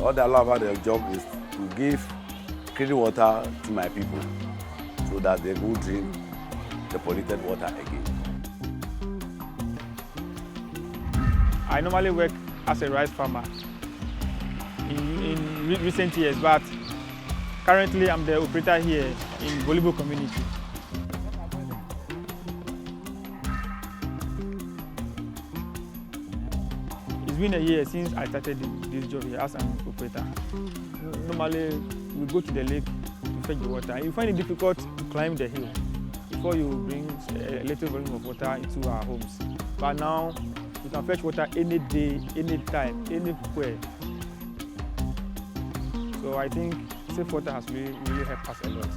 What I love about the job is to give clean water to my people so that they will drink the polluted water again. I normally work as a rice farmer in recent years, but currently I'm the operator here in Volivo community. It's been a year since I started this job here as an operator. Normally, we go to the lake to fetch the water. You find it difficult to climb the hill before you bring a little volume of water into our homes. But now, you can fetch water any day, any time, anywhere. So I think safe water has really helped us a lot.